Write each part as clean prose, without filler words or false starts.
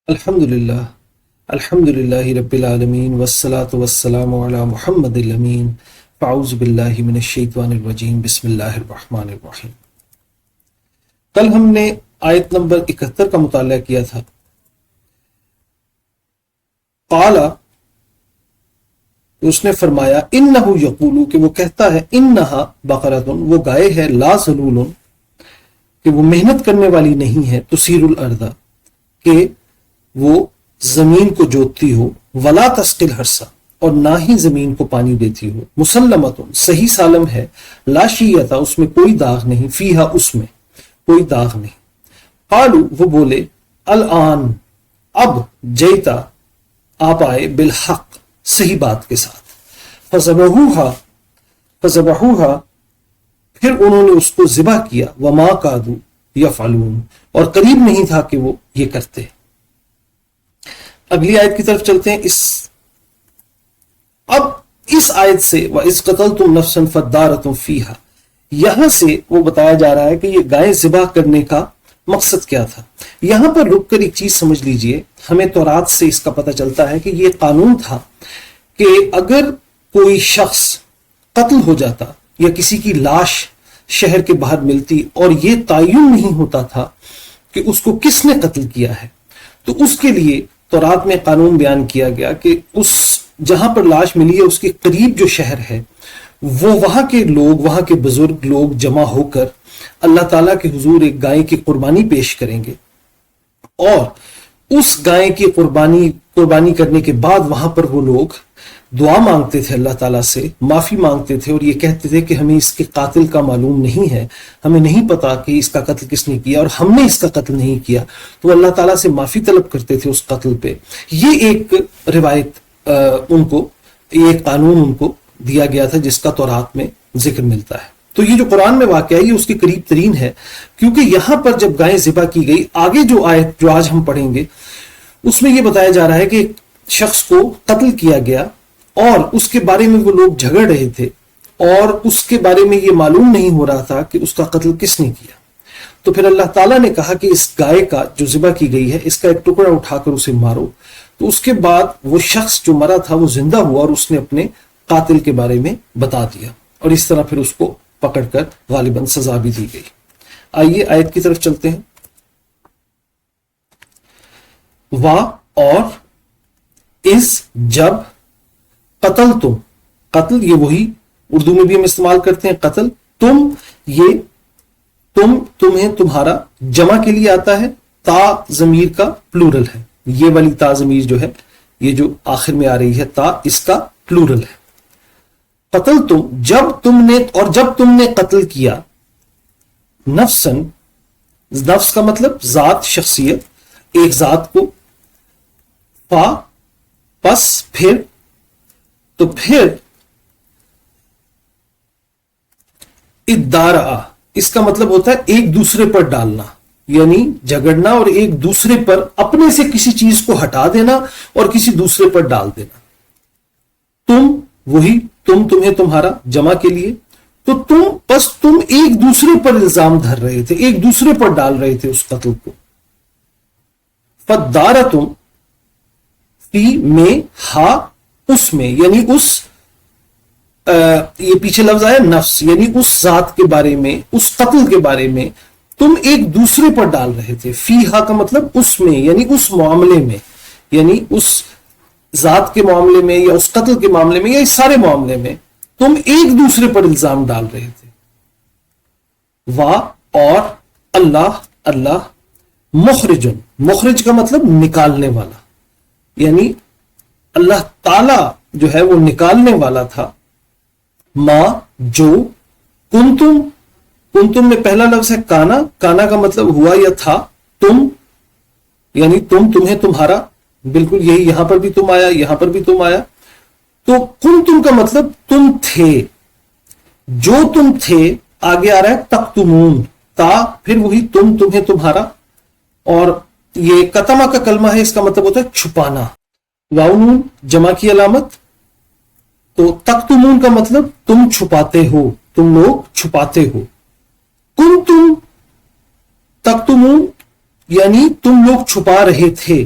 الحمدللہ الحمدللہ رب العالمین والصلاة والسلام علی محمد الامین فاعوذ باللہ من الشیطان الرجیم بسم اللہ الرحمن الرحیم۔ کل ہم نے آیت نمبر 71 کا مطالعہ کیا تھا۔ قال، اس نے فرمایا انہ یقول، کہ وہ کہتا ہے انہا بقرۃ، وہ گائے ہے، لا ذلول، کہ وہ محنت کرنے والی نہیں ہے، تثیر الارض، کہ وہ زمین کو جوتتی ہو، ولا تسقی الحرث، اور نہ ہی زمین کو پانی دیتی ہو، مسلمۃ، صحیح سالم ہے، لا شیۃ، اس میں کوئی داغ نہیں، فیہا، اس میں کوئی داغ نہیں۔ قالوا، وہ بولے، الآن، اب، جیتا، آپ آئے، بالحق، صحیح بات کے ساتھ، فذبحوها، پھر انہوں نے اس کو ذبح کیا، وما کادوا یفعلون، اور قریب نہیں تھا کہ وہ یہ کرتے۔ اگلی آیت کی طرف چلتے ہیں۔ اب اس آیت سے وَإِذْ قَتَلْتُمْ نَفْسًا فَادَّارَأْتُمْ فِيهَا، یہاں سے وہ بتایا جا رہا ہے کہ یہ گائے ذبح کرنے کا مقصد کیا تھا۔ یہاں پر رک کر ایک چیز سمجھ لیجئے، ہمیں تورات سے اس کا پتہ چلتا ہے کہ یہ قانون تھا کہ اگر کوئی شخص قتل ہو جاتا یا کسی کی لاش شہر کے باہر ملتی اور یہ تعین نہیں ہوتا تھا کہ اس کو کس نے قتل کیا ہے، تو اس کے لیے تورات میں قانون بیان کیا گیا کہ اس جہاں پر لاش ملی ہے اس کے قریب جو شہر ہے، وہ وہاں کے لوگ، وہاں کے بزرگ لوگ جمع ہو کر اللہ تعالیٰ کے حضور ایک گائے کی قربانی پیش کریں گے، اور اس گائے کی قربانی کرنے کے بعد وہاں پر وہ لوگ دعا مانگتے تھے، اللہ تعالیٰ سے معافی مانگتے تھے، اور یہ کہتے تھے کہ ہمیں اس کے قاتل کا معلوم نہیں ہے، ہمیں نہیں پتا کہ اس کا قتل کس نے کیا، اور ہم نے اس کا قتل نہیں کیا، تو اللہ تعالیٰ سے معافی طلب کرتے تھے اس قتل پہ۔ یہ ایک روایت ان کو، ایک قانون ان کو دیا گیا تھا جس کا تورات میں ذکر ملتا ہے۔ تو یہ جو قرآن میں واقعہ ہے یہ اس کے قریب ترین ہے، کیونکہ یہاں پر جب گائے ذبح کی گئی، آگے جو آیت جو آج ہم پڑھیں گے اس میں یہ بتایا جا رہا ہے کہ ایک شخص کو قتل کیا گیا اور اس کے بارے میں وہ لوگ جھگڑ رہے تھے، اور اس کے بارے میں یہ معلوم نہیں ہو رہا تھا کہ اس کا قتل کس نے کیا۔ تو پھر اللہ تعالیٰ نے کہا کہ اس گائے کا جو ذبح کی گئی ہے اس کا ایک ٹکڑا اٹھا کر اسے مارو۔ تو اس کے بعد وہ شخص جو مرا تھا وہ زندہ ہوا، اور اس نے اپنے قاتل کے بارے میں بتا دیا، اور اس طرح پھر اس کو پکڑ کر غالباً سزا بھی دی گئی۔ آئیے آیت کی طرف چلتے ہیں۔ اور اس جب، قتل تم، قتل یہ وہی اردو میں بھی ہم استعمال کرتے ہیں قتل، تم، یہ تمہیں، تمہارا جمع کے لیے آتا ہے، تا ضمیر کا پلورل ہے، یہ والی تا ضمیر جو ہے، یہ جو آخر میں آ رہی ہے تا، اس کا پلورل ہے۔ قتل تم، جب تم نے قتل کیا، نفسن، نفس کا مطلب ذات، شخصیت، ایک ذات کو، پس پھر، تو پھر ادارا، اس کا مطلب ہوتا ہے ایک دوسرے پر ڈالنا، یعنی جھگڑنا اور ایک دوسرے پر اپنے سے کسی چیز کو ہٹا دینا اور کسی دوسرے پر ڈال دینا۔ تم، وہی تمہیں، تمہارا، جمع کے لیے، تو تم ایک دوسرے پر الزام دھر رہے تھے، ایک دوسرے پر ڈال رہے تھے اس قتل کو۔ فدارتم، فی میں، ہا، اس میں، یعنی اس، یہ پیچھے لفظ آیا نفس، یعنی اس ذات کے بارے میں، اس قتل کے بارے میں تم ایک دوسرے پر ڈال رہے تھے۔ فی ہا کا مطلب اس میں، یعنی اس معاملے میں، یعنی اس ذات کے معاملے میں یا اس قتل کے معاملے میں یا اس سارے معاملے میں تم ایک دوسرے پر الزام ڈال رہے تھے۔ اور اللہ مخرجن، مخرج کا مطلب نکالنے والا، یعنی اللہ تعالی جو ہے وہ نکالنے والا تھا، ما، جو، کنتم میں پہلا لفظ ہے کانا کا مطلب ہوا یا تھا، تم، یعنی تمہیں، تمہارا، بالکل یہی، یہاں پر بھی تم آیا، یہاں پر بھی تم آیا، تو کنتم کا مطلب تم تھے، جو تم تھے، آگے آ رہا ہے تکتمون، تا، پھر وہی تمہیں، تمہارا، اور یہ کتما کا کلمہ ہے، اس کا مطلب ہوتا ہے چھپانا، واؤن جمع کی علامت، تو تکتمون کا مطلب تم چھپاتے ہو، تم لوگ چھپاتے ہو، کنتم تکتمون یعنی تم لوگ چھپا رہے تھے،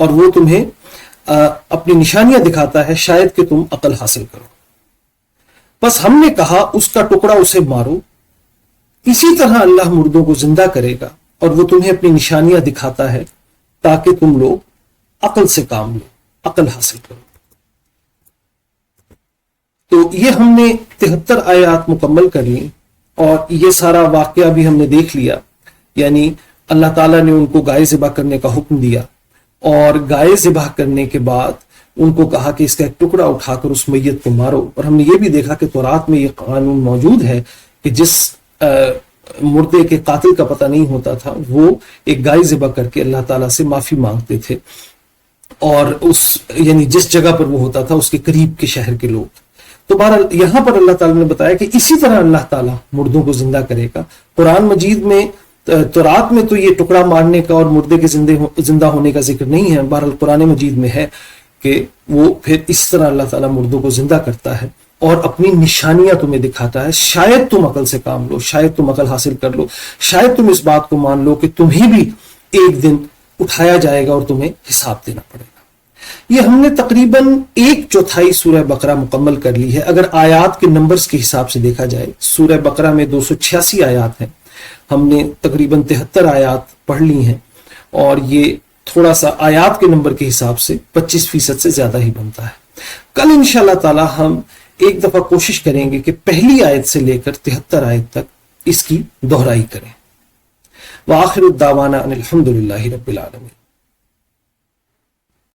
اور وہ تمہیں اپنی نشانیاں دکھاتا ہے شاید کہ تم عقل حاصل کرو. بس ہم نے کہا اس کا ٹکڑا اسے مارو. اسی طرح اللہ مردوں کو زندہ کرے گا اور وہ تمہیں اپنی نشانیاں دکھاتا ہے تاکہ تم لوگ عقل سے کام لو، عقل حاصل کرو. تو یہ ہم نے 73 آیات مکمل کر لی اور یہ سارا واقعہ بھی ہم نے دیکھ لیا. یعنی اللہ تعالیٰ نے ان کو گائے ذبح کرنے کا حکم دیا اور گائے ذبح کرنے کے بعد ان کو کہا کہ اس کا ایک ٹکڑا اٹھا کر اس میت کو مارو. اور ہم نے یہ بھی دیکھا کہ تورات میں یہ قانون موجود ہے کہ جس مردے کے قاتل کا پتہ نہیں ہوتا تھا وہ ایک گائے ذبح کر کے اللہ تعالیٰ سے معافی مانگتے تھے، اور یعنی جس جگہ پر وہ ہوتا تھا اس کے قریب کے شہر کے لوگ. تو بہرحال یہاں پر اللہ تعالیٰ نے بتایا کہ اسی طرح اللہ تعالیٰ مردوں کو زندہ کرے گا. قرآن مجید میں تورات میں تو یہ ٹکڑا مارنے کا اور مردے کے زندہ ہونے کا ذکر نہیں ہے. بہرحال قرآن مجید میں ہے کہ وہ پھر اس طرح اللہ تعالیٰ مردوں کو زندہ کرتا ہے اور اپنی نشانیاں تمہیں دکھاتا ہے. شاید تم عقل سے کام لو، شاید تم عقل حاصل کر لو، شاید تم اس بات کو مان لو کہ تمہیں بھی ایک دن اٹھایا جائے گا اور تمہیں حساب دینا پڑے گا. یہ ہم نے تقریباً 1/4 سورہ بقرہ مکمل کر لی ہے. اگر آیات کے نمبرز کے حساب سے دیکھا جائے سورہ بقرہ میں 286 آیات ہیں، ہم نے تقریباً 73 آیات پڑھ لی ہیں اور یہ تھوڑا سا آیات کے نمبر کے حساب سے 25% سے زیادہ ہی بنتا ہے. کل انشاءاللہ تعالی ہم ایک دفعہ کوشش کریں گے کہ پہلی آیت سے لے کر 73 آیت تک اس کی دہرائی کریں. وآخر الدعوانا ان الحمد للہ رب العالمین.